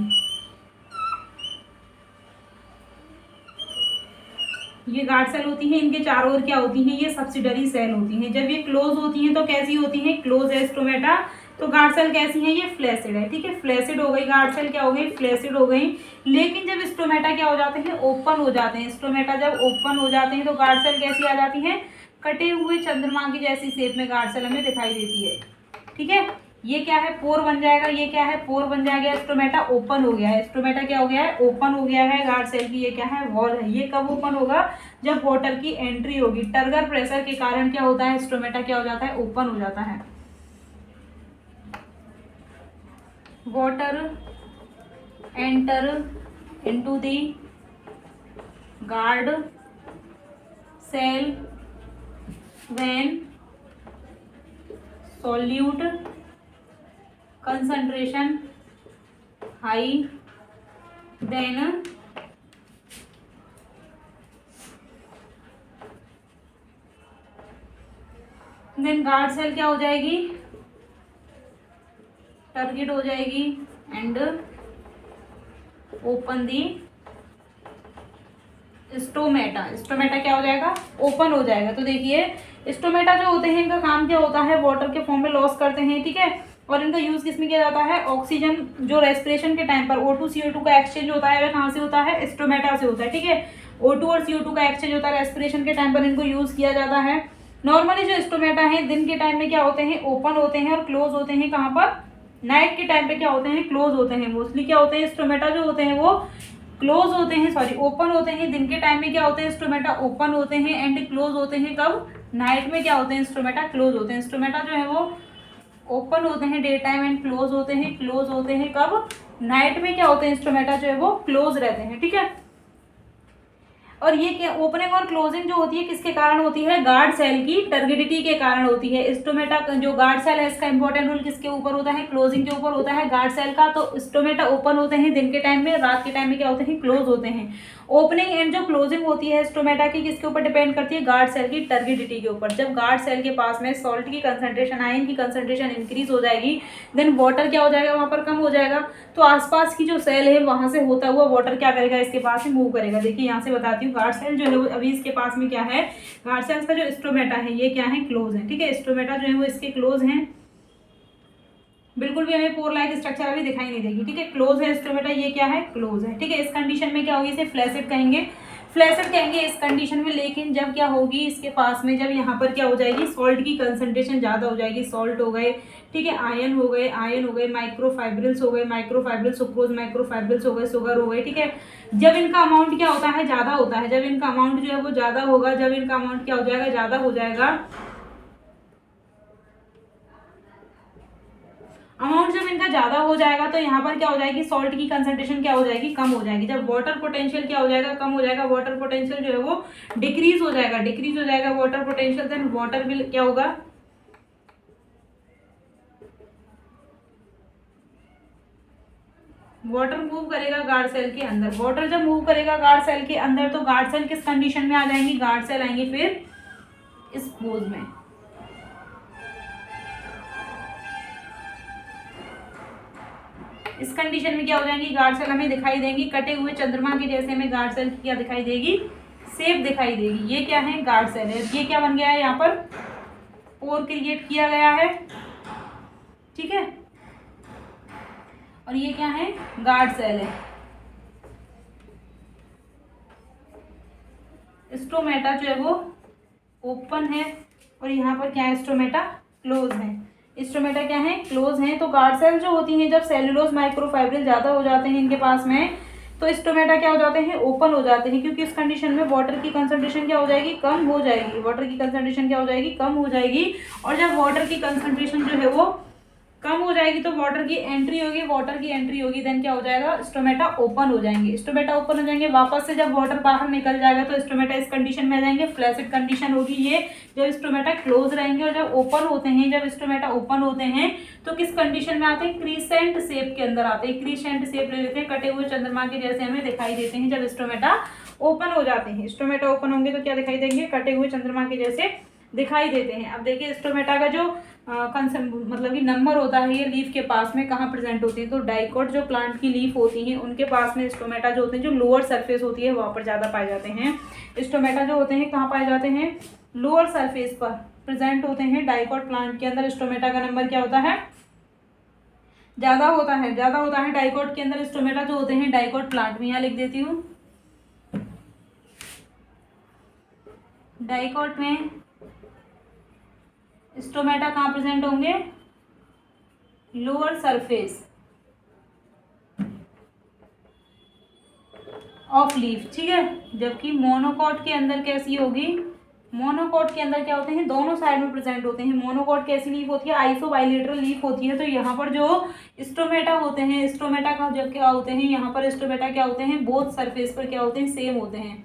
ये गार्ड सेल होती हैं, इनके चारों ओर क्या होती हैं, ये सब्सिडरी सेल होती हैं। जब ये क्लोज होती हैं तो कैसी होती हैं, क्लोज है स्टोमेटा, तो गार्ड सेल कैसी है, ये फ्लैसिड है। ठीक है, फ्लैसिड हो गई गार्ड सेल, क्या हो गई, फ्लैसिड हो गई। लेकिन जब स्टोमेटा क्या हो जाते हैं, ओपन हो जाते हैं, स्टोमेटा जब ओपन हो जाते हैं तो गार्ड सेल कैसी आ जाती है, कटे हुए चंद्रमा की जैसी शेप में गार्ड सेल हमें दिखाई देती है। ठीक है, ये क्या है, पोर बन जाएगा, ये क्या है, पोर बन जाएगा, स्टोमेटा ओपन हो गया है। स्टोमेटा क्या हो गया है, ओपन हो गया है गार्ड सेल की। ये क्या है, वॉल है। ये कब ओपन होगा, जब वाटर की एंट्री होगी। टर्गर प्रेशर के कारण क्या होता है, स्टोमेटा क्या हो जाता है, ओपन हो जाता है। Water enter into the guard cell when solute concentration high then guard cell क्या हो जाएगी, टारगेट हो जाएगी and open the stomata. Stomata क्या हो जाएगा, ओपन हो जाएगा। तो देखिए स्टोमेटा जो होते हैं इनका काम क्या होता है, वाटर के फॉर्म में लॉस करते हैं। ठीक है, और इनका यूज किसमें किया जाता है, ऑक्सीजन जो रेस्पिरेशन के टाइम पर O2 CO2 का एक्सचेंज होता है वह कहाँ से होता है, स्टोमेटा से होता है। ठीक है, O2 और CO2 का एक्सचेंज होता है रेस्पिरेशन के टाइम पर, इनको यूज किया जाता है। नॉर्मली जो स्टोमेटा है दिन के टाइम में क्या होते हैं, ओपन होते हैं और क्लोज होते हैं। कहाँ पर, नाइट के टाइम पे क्या होते हैं, क्लोज होते हैं। मोस्टली क्या होते हैं, स्टोमेटा जो होते हैं वो क्लोज होते हैं, सॉरी ओपन होते हैं। दिन के टाइम में क्या होते हैं, स्टोमेटा ओपन होते हैं एंड क्लोज होते हैं। कब, नाइट में क्या होते हैं, स्टोमेटा क्लोज होते हैं। स्टोमेटा जो है वो ओपन होते हैं डे टाइम एंड क्लोज होते हैं। क्लोज होते हैं कब, नाइट में क्या होते हैं, स्टोमेटा जो है वो क्लोज रहते हैं। ठीक है, और ये क्या ओपनिंग और क्लोजिंग जो होती है किसके कारण होती है, गार्ड सेल की टर्गिडिटी के कारण होती है। स्टोमेटा जो गार्ड सेल है इसका इंपॉर्टेंट रोल किसके ऊपर होता है, क्लोजिंग के ऊपर होता है गार्ड सेल का। तो स्टोमेटा ओपन होते हैं दिन के टाइम में, रात के टाइम में क्या होते हैं, क्लोज होते हैं। ओपनिंग एंड जो क्लोजिंग होती है स्टोमेटा की किसके ऊपर डिपेंड करती है, गार्ड सेल की टर्गिडिटी के ऊपर। जब गार्ड सेल के पास में सॉल्ट की कंसंट्रेशन, आयन की कंसंट्रेशन इंक्रीज हो जाएगी, देन वाटर क्या हो जाएगा, वहां पर कम हो जाएगा। तो आसपास की जो सेल है वहां से होता हुआ वाटर क्या करेगा, इसके पास में मूव करेगा। देखिए यहाँ से बताती हूँ, गार्ड सेल जो है वो अभी इसके पास में क्या है, गार्ड सेल्स का जो स्टोमेटा है ये क्या है, क्लोज है। ठीक है, स्टोमेटा जो है वो इसके क्लोज है, बिल्कुल भी हमें पोर लाइक स्ट्रक्चर अभी दिखाई नहीं देगी। ठीक है, क्लोज है स्टोमेटा, ये क्या है, क्लोज है। ठीक है, इस कंडीशन में क्या होगी, इसे फ्लैसिड कहेंगे, फ्लैसिड कहेंगे इस कंडीशन में। लेकिन जब क्या होगी इसके पास में, जब यहाँ पर क्या हो जाएगी, सॉल्ट की कंसंट्रेशन ज़्यादा हो जाएगी, सॉल्ट हो गए, ठीक है, आयन हो गए, आयन हो गए, माइक्रोफाइब्रिल्स हो गए, माइक्रोफाइब्रिल सुक्रोज माइक्रोफाइब्रिल्स हो गए, शुगर हो गए। ठीक है, जब इनका अमाउंट क्या होता है, ज़्यादा होता है, जब इनका अमाउंट जो है वो ज़्यादा होगा, जब इनका अमाउंट क्या हो जाएगा, ज़्यादा हो जाएगा, अमाउंट जब इनका ज्यादा हो जाएगा तो यहाँ पर क्या हो जाएगी, सॉल्ट की कंसंट्रेशन क्या हो जाएगी, कम हो जाएगी। जब वाटर पोटेंशियल क्या हो जाएगा, कम हो जाएगा, वाटर पोटेंशियल जो है वो डिक्रीज हो जाएगा, डिक्रीज हो जाएगा water potential, then water will क्या होगा, वाटर मूव करेगा गार्ड सेल के अंदर। वाटर जब मूव करेगा गार्ड सेल के अंदर तो गार्ड सेल किस कंडीशन में आ जाएंगी, गार्ड सेल आएंगे फिर इस पोज में। इस कंडीशन में क्या हो जाएंगी, गार्ड सेल हमें दिखाई देंगी कटे हुए चंद्रमा के जैसे, हमें गार्ड सेल की क्या दिखाई देगी, शेप दिखाई देगी। ये क्या है, गार्ड सेल है। ये क्या बन गया है, यहाँ पर पोर क्रिएट किया गया है। ठीक है, और ये क्या है, गार्ड सेल है। स्टोमेटा जो है वो ओपन है और यहाँ पर क्या है, स्टोमेटा क्लोज है। स्टोमेटा क्या है, क्लोज है। तो गार्ड सेल जो होती हैं, जब सेलुलोज माइक्रोफाइब्रिल ज्यादा हो जाते हैं इनके पास में, तो स्टोमेटा क्या हो जाते हैं, ओपन हो जाते हैं, क्योंकि इस कंडीशन में वाटर की कंसंट्रेशन क्या हो जाएगी, कम हो जाएगी, वाटर की कंसंट्रेशन क्या हो जाएगी, कम हो जाएगी। और जब वाटर की कंसंट्रेशन जो है वो कम हो जाएगी तो वाटर की एंट्री होगी, वाटर की एंट्री होगी, देन क्या हो जाएगा, स्टोमेटा ओपन हो जाएंगे, स्टोमेटा ओपन हो जाएंगे। वापस से जब वाटर बाहर निकल जाएगा तो स्टोमेटा इस कंडीशन में आ जाएंगे, फ्लैसिड कंडीशन होगी ये, जब स्टोमेटा क्लोज रहेंगे। और जब ओपन होते हैं, जब स्टोमेटा ओपन होते हैं तो किस कंडीशन में आते हैं, क्रीसेंट शेप के अंदर आते हैं, क्रीसेंट शेप ले लेते हैं, कटे हुए चंद्रमा के जैसे हमें दिखाई देते हैं जब स्टोमेटा ओपन हो जाते हैं। स्टोमेटा ओपन होंगे तो क्या दिखाई देंगे, कटे हुए चंद्रमा के जैसे दिखाई देते हैं। अब देखिए स्टोमेटा का जो मतलब कि नंबर होता है, ये लीफ के पास में कहाँ प्रेजेंट होती है, तो डाइकोट जो प्लांट की लीफ होती है उनके पास में स्टोमेटा जो होते हैं, जो लोअर सरफेस होती है वहाँ पर ज़्यादा पाए जाते हैं। स्टोमेटा जो होते हैं कहाँ पाए जाते हैं, लोअर सरफेस पर प्रेजेंट होते हैं। डाइकोट प्लांट के अंदर स्टोमेटा का नंबर क्या होता है, ज़्यादा होता है, ज़्यादा होता है डाइकोट के अंदर स्टोमेटा जो होते हैं, डाइकोट प्लांट में। यहाँ लिख देती हूँ, डाइकोट में स्टोमेटा कहाँ प्रेजेंट होंगे, लोअर सरफेस ऑफ लीफ। ठीक है, जबकि मोनोकॉट के अंदर कैसी होगी, मोनोकॉट के अंदर क्या होते हैं, दोनों साइड में प्रेजेंट होते हैं। मोनोकॉट कैसी लीफ होती है, आइसोबाइलेटरल लीफ होती है। तो यहाँ पर जो स्टोमेटा होते हैं, स्टोमेटा का जब क्या होते हैं, यहाँ पर स्टोमेटा क्या होते हैं, बोथ सरफेस पर क्या होते हैं, सेम होते हैं।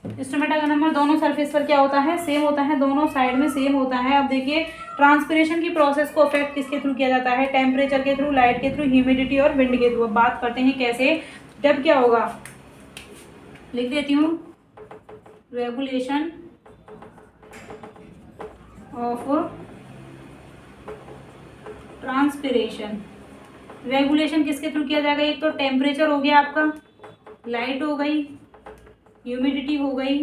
स्टोमेटा का नंबर दोनों सरफेस पर क्या होता है, सेम होता है, दोनों साइड में सेम होता है। अब देखिए ट्रांसपिरेशन की प्रोसेस को अफेक्ट किसके थ्रू किया जाता है, टेम्परेचर के थ्रू, लाइट के थ्रू, ह्यूमिडिटी और विंड के थ्रू। अब बात करते हैं कैसे, जब क्या होगा, लिख देती हूँ, रेगुलेशन ऑफ ट्रांसपिरेशन। रेगुलेशन किसके थ्रू किया जाएगा, एक तो टेम्परेचर हो गया आपका, लाइट हो गई, ह्यूमिडिटी हो गई,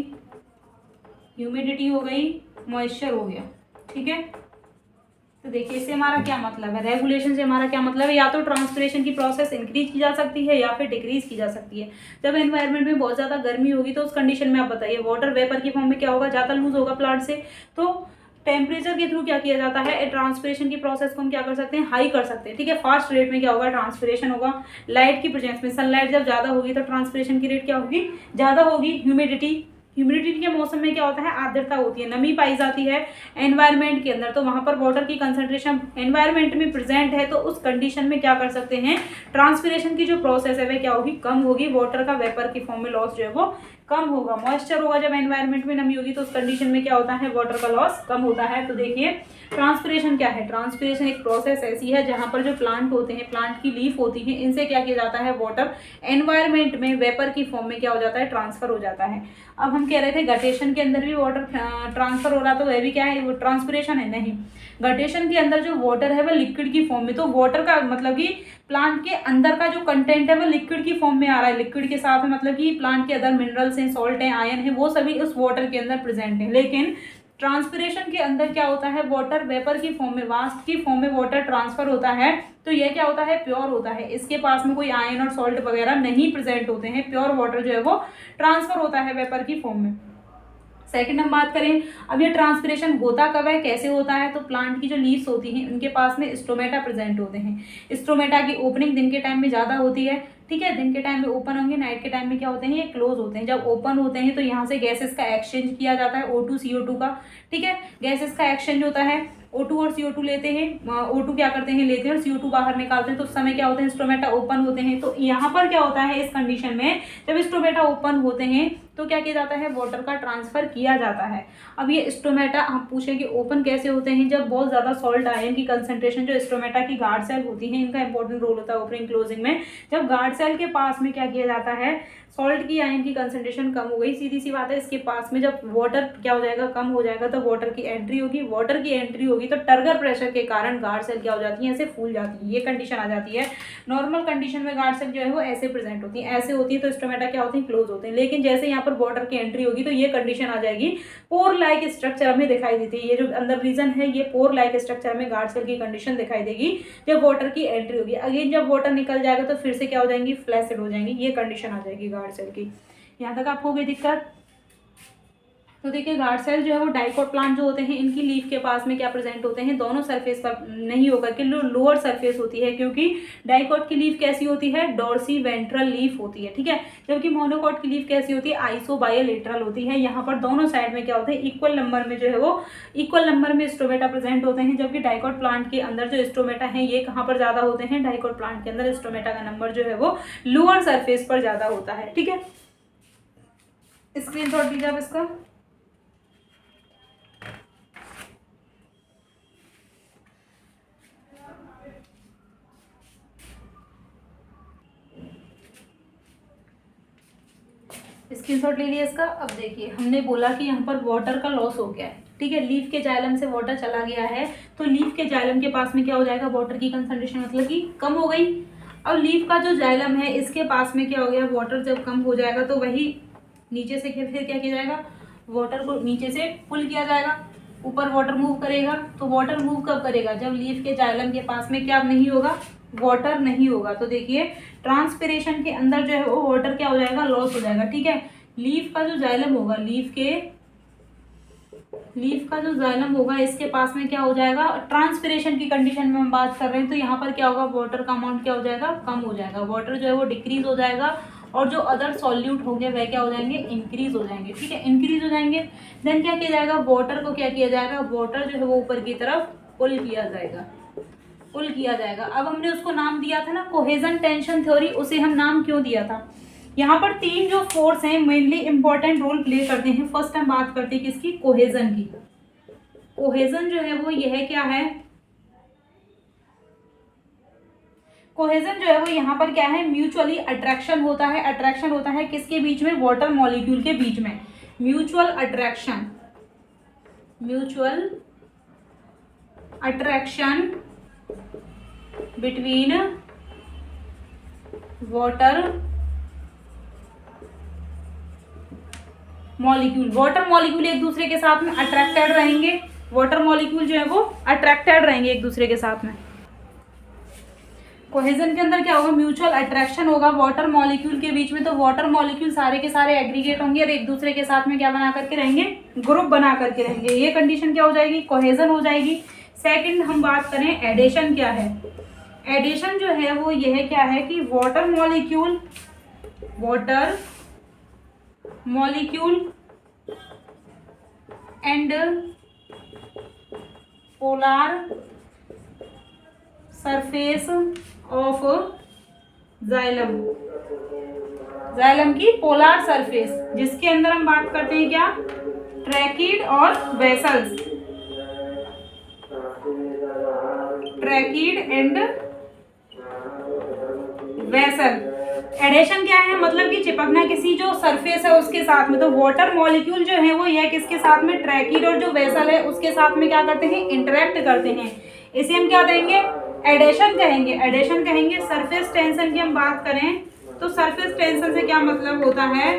ह्यूमिडिटी हो गई, मॉइस्चर हो गया। ठीक है, तो देखिए इससे हमारा क्या मतलब है, रेगुलेशन से हमारा क्या मतलब है, या तो ट्रांसपिरेशन की प्रोसेस इंक्रीज की जा सकती है या फिर डिक्रीज की जा सकती है। जब एनवायरनमेंट में बहुत ज़्यादा गर्मी होगी तो उस कंडीशन में आप बताइए, वाटर वेपर की फॉर्म में क्या होगा, ज़्यादा लूज होगा प्लांट से, तो टेम्परेचर के थ्रू क्या किया जाता है, ट्रांसपिरेशन की प्रोसेस को हम क्या कर सकते हैं, हाई कर सकते हैं। ठीक है, फास्ट रेट में क्या होगा, ट्रांसपिरेशन होगा। लाइट की प्रेजेंस में, सनलाइट जब ज़्यादा होगी तो ट्रांसपिरेशन की रेट क्या होगी, ज़्यादा होगी। ह्यूमिडिटी ह्यूमिडिटी के मौसम में क्या होता है, आर्द्रता होती है, नमी पाई जाती है एनवायरनमेंट के अंदर, तो वहां पर वाटर की कंसंट्रेशन एनवायरनमेंट में प्रेजेंट है, तो उस कंडीशन में क्या कर सकते हैं, ट्रांसपिरेशन की जो प्रोसेस है वह क्या होगी, कम होगी, वाटर का वेपर की फॉर्म में लॉस जो है वो कम होगा। मॉइस्चर होगा जब एनवायरनमेंट में, नमी होगी, तो उस कंडीशन में क्या होता है, वाटर का लॉस कम होता है। तो देखिए ट्रांसपिरेशन क्या है, ट्रांसपिरेशन एक प्रोसेस ऐसी है जहां पर जो प्लांट होते हैं, प्लांट की लीफ होती है, इनसे क्या किया जाता है, वाटर एनवायरनमेंट में वेपर की फॉर्म में क्या हो जाता है, ट्रांसफर हो जाता है। अब हम कह रहे थे गटेशन के अंदर भी वाटर ट्रांसफर हो रहा, तो वह भी क्या है, वो ट्रांसपिरेशन है, नहीं। गटेशन के अंदर जो वाटर है वह लिक्विड की फॉर्म में, तो वाटर का मतलब कि प्लांट के अंदर का जो कंटेंट है वो लिक्विड की फॉर्म में आ रहा है, लिक्विड के साथ में मतलब कि प्लांट के अंदर मिनरल्स हैं, सॉल्ट है, आयन है, वो सभी उस वाटर के अंदर प्रेजेंट है। लेकिन ट्रांसपिरेशन के अंदर क्या होता है, वाटर वेपर की फॉर्म में, वाष्प की फॉर्म में वाटर ट्रांसफर होता है, तो यह क्या होता है, प्योर होता है, इसके पास में कोई आयन और सॉल्ट वगैरह नहीं प्रेजेंट होते हैं, प्योर वाटर जो है वो ट्रांसफर होता है वेपर की फॉर्म में। सेकंड हम बात करें, अब ये ट्रांसपिरेशन होता कब है, कैसे होता है, तो प्लांट की जो लीव्स होती हैं उनके पास में स्टोमेटा प्रेजेंट होते हैं। स्टोमेटा की ओपनिंग दिन के टाइम में ज़्यादा होती है, ठीक है, दिन के टाइम में ओपन होंगे, नाइट के टाइम में क्या होते हैं, ये क्लोज होते हैं। जब ओपन होते हैं तो यहाँ से गैसेस का एक्सचेंज किया जाता है, O2 CO2 का, ठीक है, गैसेस का एक्सचेंज होता है, O2 और CO2 लेते हैं, O2 क्या करते हैं, लेते हैं, और CO2 बाहर निकालते हैं, तो उस समय क्या होते हैं, स्टोमेटा ओपन होते हैं। तो यहाँ पर क्या होता है, इस कंडीशन में जब स्टोमेटा ओपन होते हैं तो क्या किया जाता है, वाटर का ट्रांसफर किया जाता है। अब ये स्टोमेटा हम पूछेंगे ओपन कैसे होते हैं, जब बहुत ज़्यादा सॉल्ट आयन की कंसंट्रेशन, जो स्टोमेटा की गार्ड सेल होती है, इनका इंपॉर्टेंट रोल होता है ओपनिंग क्लोजिंग में। जब गार्ड सेल के पास में क्या किया जाता है, सॉल्ट की आयन की कंसंट्रेशन कम हो गई, सीधी सी बात है, इसके पास में जब वाटर क्या हो जाएगा, कम हो जाएगा, तो वाटर की एंट्री होगी, वाटर की एंट्री होगी तो टर्गर प्रेशर के कारण गार्ड सेल क्या हो जाती है, ऐसे फूल जाती है, ये कंडीशन आ जाती है। नॉर्मल कंडीशन में गार्ड सेल जो है वो ऐसे प्रेजेंट होती है, ऐसे होती है, तो स्टोमेटा क्या होते हैं, क्लोज होते हैं। लेकिन जैसे यहाँ पर वाटर की एंट्री होगी तो ये कंडीशन आ जाएगी, पोर लाइक स्ट्रक्चर हमें दिखाई देती है, ये जो अंदर रीजन है ये पोर लाइक स्ट्रक्चर में गार्ड सेल की कंडीशन दिखाई देगी जब वाटर की एंट्री होगी। अगेन जब वाटर निकल जाएगा तो फिर से क्या हो जाएंगी, फ्लैसिड हो जाएंगी, ये कंडीशन आ जाएगी गार्ड सेल की। यहाँ तक आपको हो गई दिक्कत। तो देखिए गार्ड सेल जो है वो डाइकोट प्लांट जो होते हैं, इनकी लीफ के पास में क्या प्रेजेंट होते हैं, दोनों सरफेस पर नहीं होकर के लोअर सरफेस होती है, क्योंकि डाइकोट की लीफ कैसी होती है, डॉर्सी वेंट्रल लीफ होती है, ठीक है, जबकि मोनोकोट की लीफ कैसी होती है, आइसोबायोलेटरल होती है। यहाँ पर दोनों साइड में क्या होते हैं, इक्वल नंबर में जो है वो इक्वल नंबर में स्टोमेटा प्रेजेंट होते हैं, जबकि डाइकोट प्लांट के अंदर जो स्टोमेटा है ये कहाँ पर ज्यादा होते हैं, डाइकोट प्लांट के अंदर स्टोमेटा का नंबर जो है वो लोअर सरफेस पर ज्यादा होता है, ठीक है। स्क्रीनशॉट दीजिए आप इसका। स्क्रीनशॉट ले लिया इसका। अब देखिए हमने बोला कि यहाँ पर वाटर का लॉस हो गया है, ठीक है, लीफ के जाइलम से वाटर चला गया है, तो लीफ के जाइलम के पास में क्या हो जाएगा, वाटर की कंसंट्रेशन मतलब कि कम हो गई। अब लीफ का जो जाइलम है इसके पास में क्या हो गया, वाटर जब कम हो जाएगा तो वही नीचे से फिर क्या किया जाएगा, वाटर को नीचे से पुल किया जाएगा, ऊपर वाटर मूव करेगा। तो वाटर मूव कब करेगा, जब लीफ के जाइलम के पास में क्या नहीं होगा, वाटर नहीं होगा। तो देखिए ट्रांसपिरेशन के अंदर जो है वो वाटर क्या हो जाएगा, लॉस हो जाएगा, ठीक है। लीफ का जो जाइलम होगा, लीफ का जो जाइलम होगा इसके पास में क्या हो जाएगा, ट्रांसपिरेशन की कंडीशन में हम बात कर रहे हैं, तो यहाँ पर क्या होगा, वाटर का अमाउंट क्या हो जाएगा, कम हो जाएगा, वाटर जो है वो डिक्रीज हो जाएगा, और जो अदर सॉल्यूट होंगे वह क्या हो जाएंगे, इंक्रीज हो जाएंगे, ठीक है, इंक्रीज हो जाएंगे। देन क्या किया जाएगा, वाटर को क्या किया जाएगा, वाटर जो है वो ऊपर की तरफ पुल किया जाएगा, पुल किया जाएगा। अब हमने उसको नाम दिया था ना कोहेजन टेंशन थ्योरी, उसे हम नाम क्यों दिया था, यहाँ पर तीन जो फोर्स हैं मेनली इंपॉर्टेंट रोल प्ले करते हैं। फर्स्ट हम बात करते हैं किसकी, कोहेजन की। कोहेजन जो है वो यह क्या है, कोहेजन जो है वो यहाँ पर क्या है, म्यूचुअली अट्रैक्शन होता है। अट्रैक्शन होता है किसके बीच में, वाटर मॉलिक्यूल के बीच में, mutual attraction, mutual attraction between water molecule. Water molecule एक दूसरे के साथ में अट्रैक्टेड रहेंगे, वाटर मॉलिक्यूल जो है वो अट्रैक्टेड रहेंगे एक दूसरे के साथ में। कोहेजन के अंदर क्या होगा, म्यूचुअल अट्रैक्शन होगा वाटर मॉलिक्यूल के बीच में, तो वाटर मॉलिक्यूल सारे के सारे एग्रीगेट होंगे और एक दूसरे के साथ में क्या बना करके रहेंगे, ग्रुप बना करके रहेंगे। ये कंडीशन क्या हो जाएगी, कोहेजन हो जाएगी। सेकंड हम बात करें एडेशन क्या है, एडेशन जो है वो यह क्या है कि water molecule and polar surface of xylem, xylem की पोलार सरफेस, जिसके अंदर हम बात करते हैं क्या, ट्रैकिड और vessels, tracheid and vessel. Adhesion क्या है, मतलब कि चिपकना किसी जो सरफेस है उसके साथ में। तो वाटर मॉलिक्यूल जो है वो यह किसके साथ में, ट्रैकिड और जो वेसल है उसके साथ में क्या करते हैं, इंटरेक्ट करते हैं। इसे हम क्या कहेंगे, एडेशन कहेंगे, एडेशन कहेंगे। सरफेस टेंशन की हम बात करें तो सरफेस टेंशन से क्या मतलब होता है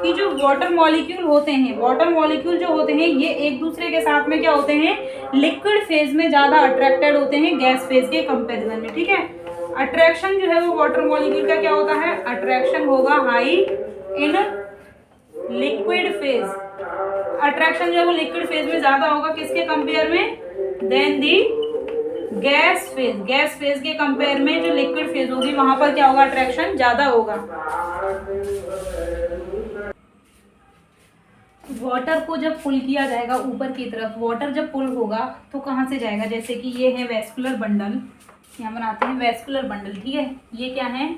कि जो वाटर मॉलिक्यूल होते हैं, वाटर मॉलिक्यूल जो होते हैं ये एक दूसरे के साथ में क्या होते हैं, लिक्विड फेज में ज्यादा अट्रैक्टेड होते हैं गैस फेज के कंपैरिजन में। ठीक है, अट्रैक्शन जो है वो वाटर मॉलिक्यूल का क्या होता है, अट्रैक्शन होगा high in liquid phase. Attraction जो है वो लिक्विड फेज में ज्यादा होगा किसके कंपेयर में, देन दी गैस फेज। गैस फेज के कंपेयर में जो लिक्विड फेज होगी वहां पर क्या होगा, अट्रैक्शन ज्यादा होगा। वाटर को जब पुल किया जाएगा ऊपर की तरफ, वाटर जब पुल होगा तो कहाँ से जाएगा, जैसे कि ये है वेस्कुलर बंडल, यहाँ बनाते हैं वेस्कुलर बंडल। ठीक है, ये क्या है,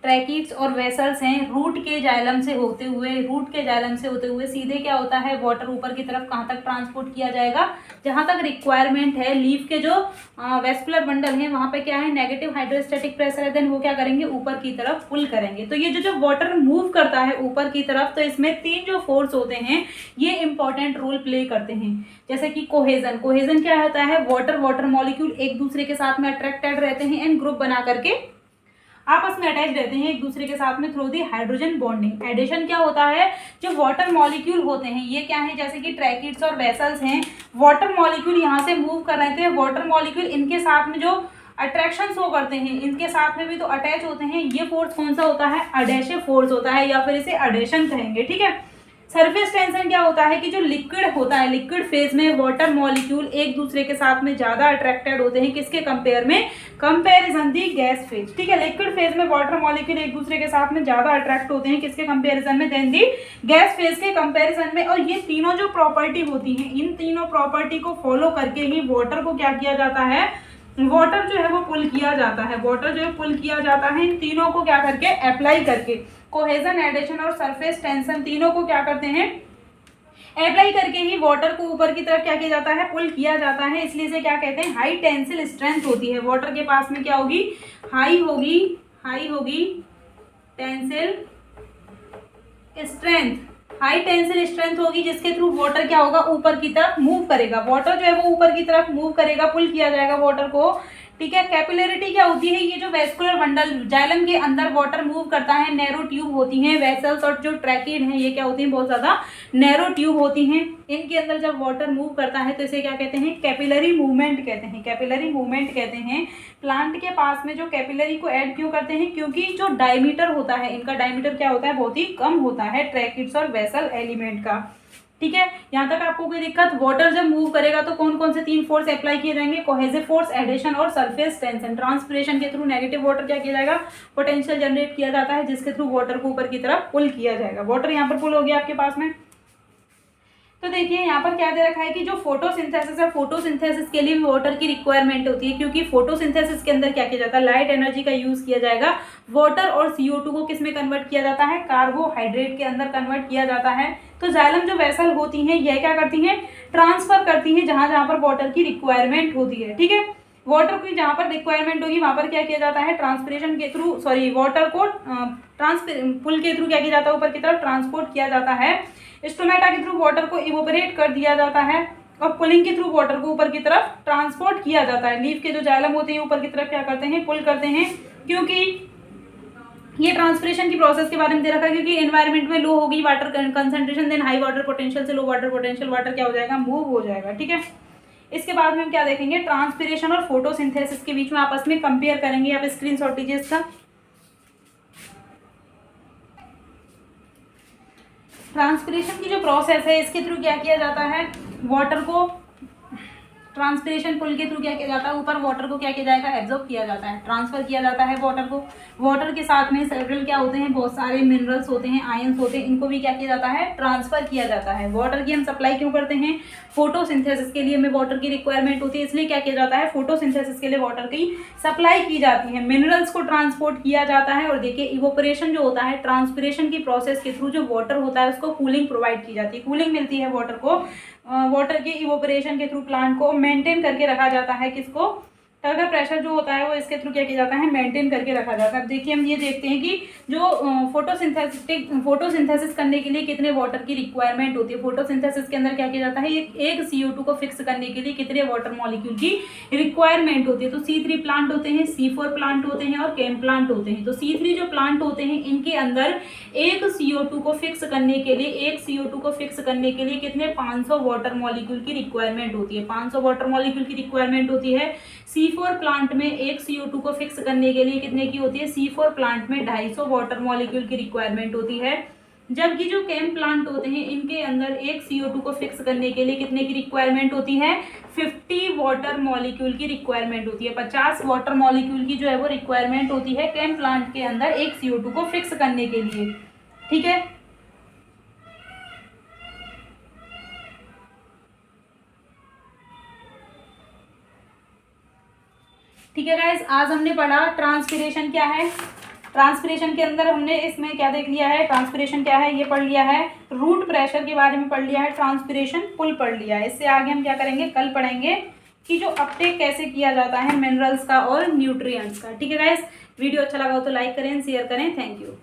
ट्रैकिड्स और वेसल्स हैं। रूट के जाइलम से होते हुए, रूट के जाइलम से होते हुए सीधे क्या होता है, वाटर ऊपर की तरफ कहाँ तक ट्रांसपोर्ट किया जाएगा, जहाँ तक रिक्वायरमेंट है। लीफ के जो वेस्कुलर बंडल है वहाँ पे क्या है, नेगेटिव हाइड्रोस्टैटिक प्रेशर है, देन वो क्या करेंगे, ऊपर की तरफ पुल करेंगे। तो ये जो वाटर मूव करता है ऊपर की तरफ, तो इसमें तीन जो फोर्स होते हैं ये इंपॉर्टेंट रोल प्ले करते हैं। जैसे कि कोहेजन, कोहेजन क्या होता है, वाटर मॉलिक्यूल एक दूसरे के साथ में अट्रैक्टेड रहते हैं एंड ग्रुप बना करके आपस में अटैच रहते हैं एक दूसरे के साथ में through the hydrogen bonding. Adhesion क्या होता है, जो वाटर मॉलिक्यूल होते हैं ये क्या है, जैसे कि ट्रैकिड्स और वेसल्स हैं, वाटर मॉलिक्यूल यहाँ से मूव कर रहे थे, वाटर मॉलिक्यूल इनके साथ में जो अट्रैक्शन शो करते हैं इनके साथ में भी तो अटैच होते हैं। ये फोर्स कौन सा होता है, अडेसिव फोर्स होता है, या फिर इसे अडेशन कहेंगे। ठीक है, सरफेस टेंशन क्या होता है कि जो लिक्विड होता है, लिक्विड फेज में वाटर मॉलिक्यूल एक दूसरे के साथ में ज्यादा अट्रैक्टेड होते हैं किसके कंपेयर में, कंपैरिजन दी गैस फेज। ठीक है, लिक्विड फेज में वाटर मॉलिक्यूल एक दूसरे के साथ में ज्यादा अट्रैक्ट होते हैं किसके कंपैरिजन में, देन दी गैस फेज के कंपैरिजन में। और ये तीनों जो प्रॉपर्टी होती हैं, इन तीनों प्रॉपर्टी को फॉलो करके ही वाटर को क्या किया जाता है, वाटर जो है वो पुल किया जाता है। वाटर जो है पुल किया जाता है इन तीनों को क्या करके, अप्लाई करके। कोहेजन, एडिशन और सरफेस टेंशन तीनों को क्या करते हैं, अप्लाई करके ही वाटर को ऊपर की तरफ क्या किया जाता है, पुल किया जाता है। इसलिए इसे क्या कहते हैं, हाई टेंसिल स्ट्रेंथ होती है। वाटर के पास में क्या होगी, हाई होगी tensile strength, high tensile strength होगी जिसके थ्रू वाटर क्या होगा, ऊपर की तरफ मूव करेगा। वाटर जो है वो ऊपर की तरफ मूव करेगा, पुल किया जाएगा वाटर को। ठीक है, कैपिलरिटी क्या होती है, ये जो वेस्कुलर बंडल जाइलम के अंदर वाटर मूव करता है, नैरो ट्यूब होती हैं। वेसल्स और जो ट्रैकिड हैं ये क्या होती हैं, बहुत ज्यादा नैरो ट्यूब होती हैं। इनके अंदर जब वाटर मूव करता है तो इसे क्या कहते हैं, कैपिलरी मूवमेंट कहते हैं, कैपिलरी मूवमेंट कहते हैं। प्लांट के पास में जो कैपिलरी को ऐड क्यों करते हैं, क्योंकि जो डायमीटर होता है, इनका डायमीटर क्या होता है, बहुत ही कम होता है ट्रैकिड्स और वेसल एलिमेंट का। ठीक है, यहाँ तक आपको कोई दिक्कत, वाटर जब मूव करेगा तो कौन कौन से तीन फोर्स अप्लाई किए जाएंगे, कोहेसिव फोर्स, एडिशन और सरफेस टेंशन। ट्रांसपिरेशन के थ्रू नेगेटिव वाटर क्या किया जाएगा, पोटेंशियल जनरेट किया जाता है जिसके थ्रू वाटर को ऊपर की तरफ पुल किया जाएगा। वाटर यहाँ पर पुल हो गया आपके पास में। तो देखिए यहाँ पर क्या दे रखा है कि जो फोटोसिंथेसिस है, फोटोसिंथेसिस के लिए भी वाटर की रिक्वायरमेंट होती है, क्योंकि फोटोसिंथेसिस के अंदर क्या किया जाता है, लाइट एनर्जी का यूज किया जाएगा। वाटर और CO2 को किस में कन्वर्ट किया जाता है, कार्बोहाइड्रेट के अंदर कन्वर्ट किया जाता है। तो जाइलम जो वेसल होती हैं यह क्या करती हैं, ट्रांसफर करती हैं जहां जहां पर वाटर की रिक्वायरमेंट होती है। ठीक है, वाटर की जहां पर रिक्वायरमेंट होगी वहां पर क्या किया जाता है, ट्रांसपिरेशन के थ्रू, सॉरी वाटर को पुल के थ्रू क्या किया जाता है, ऊपर की तरफ ट्रांसपोर्ट किया जाता है। स्टोमेटा के थ्रू वाटर को इवोपरेट कर दिया जाता है और पुलिंग के थ्रू वाटर को ऊपर की तरफ ट्रांसपोर्ट किया जाता है। लीफ के जो जाइलम होते हैं ऊपर की तरफ क्या करते हैं, पुल करते हैं, क्योंकि ये ट्रांसपिरेशन की प्रोसेस के बारे में दे रखा है। क्योंकि एनवायरनमेंट में लो होगी water concentration, then high water potential से लो वाटर पोटेंशियल, वाटर क्या हो जाएगा, मूव हो जाएगा। ठीक है, इसके बाद में हम क्या देखेंगे, ट्रांसपिरेशन और फोटोसिंथेसिस के बीच में आपस में कंपेयर करेंगे। आप स्क्रीनशॉट लीजिए इसका। ट्रांसपिरेशन की जो प्रोसेस है इसके थ्रू क्या किया जाता है, वाटर को ट्रांसपिरेशन पुल के थ्रू क्या किया जाता है, ऊपर वाटर को क्या किया जाएगा, एब्जॉर्ब किया जाता है, ट्रांसफर किया जाता है वाटर को। वाटर के साथ में सेवरल क्या होते हैं, बहुत सारे मिनरल्स होते हैं, आयंस होते हैं, इनको भी क्या किया जाता है, ट्रांसफर किया जाता है। वाटर की हम सप्लाई क्यों करते हैं, फोटोसिंथेसिस के लिए हमें वाटर की रिक्वायरमेंट होती है, इसलिए क्या किया जाता है, फोटोसिंथेसिस के लिए वाटर की सप्लाई की जाती है। मिनरल्स को ट्रांसपोर्ट किया जाता है। और देखिए इवोपरेशन जो होता है, ट्रांसपिरेशन की प्रोसेस के थ्रू जो वाटर होता है उसको कूलिंग प्रोवाइड की जाती है, कूलिंग मिलती है वाटर को। वाटर के इवोपरेशन के थ्रू प्लांट को मेंटेन करके रखा जाता है, किसको, टर्गर प्रेशर जो होता है वो इसके थ्रू क्या किया जाता है, मेंटेन करके रखा जाता है। अब देखिए हम ये देखते हैं कि जो फोटोसिंथेसिस करने के लिए कितने वाटर की रिक्वायरमेंट होती है। फोटोसिंथेसिस के अंदर क्या किया जाता है, एक CO2 को फिक्स करने के लिए कितने वाटर मॉलिक्यूल की रिक्वायरमेंट होती है। तो C3 प्लांट होते हैं, C4 प्लांट होते हैं और केम प्लांट होते हैं। तो C3 जो प्लांट होते हैं इनके अंदर एक CO2 को फिक्स करने के लिए कितने 500 वाटर मॉलिक्यूल की रिक्वायरमेंट होती है, 500 वाटर मॉलिक्यूल की रिक्वायरमेंट होती है। C4 प्लांट में एक CO2 को फिक्स करने के लिए कितने की होती है, C4 प्लांट में 250 वाटर मॉलिक्यूल की रिक्वायरमेंट होती है। जबकि जो केम प्लांट होते हैं इनके अंदर एक CO2 को फिक्स करने के लिए कितने की रिक्वायरमेंट होती है, 50 वाटर मॉलिक्यूल की रिक्वायरमेंट होती है। 50 वाटर मॉलिक्यूल की जो है वो रिक्वायरमेंट होती है केम प्लांट के अंदर एक CO2 को फिक्स करने के लिए। ठीक है, ठीक है गाइस, आज हमने पढ़ा ट्रांसपिरेशन क्या है। ट्रांसपिरेशन के अंदर हमने इसमें क्या देख लिया है, ट्रांसपिरेशन क्या है ये पढ़ लिया है, रूट प्रेशर के बारे में पढ़ लिया है, ट्रांसपिरेशन पुल पढ़ लिया है। इससे आगे हम क्या करेंगे, कल पढ़ेंगे कि जो अपटेक कैसे किया जाता है मिनरल्स का और न्यूट्रिएंट्स का। ठीक है गाइस, वीडियो अच्छा लगा हो तो लाइक करें, शेयर करें। Thank you.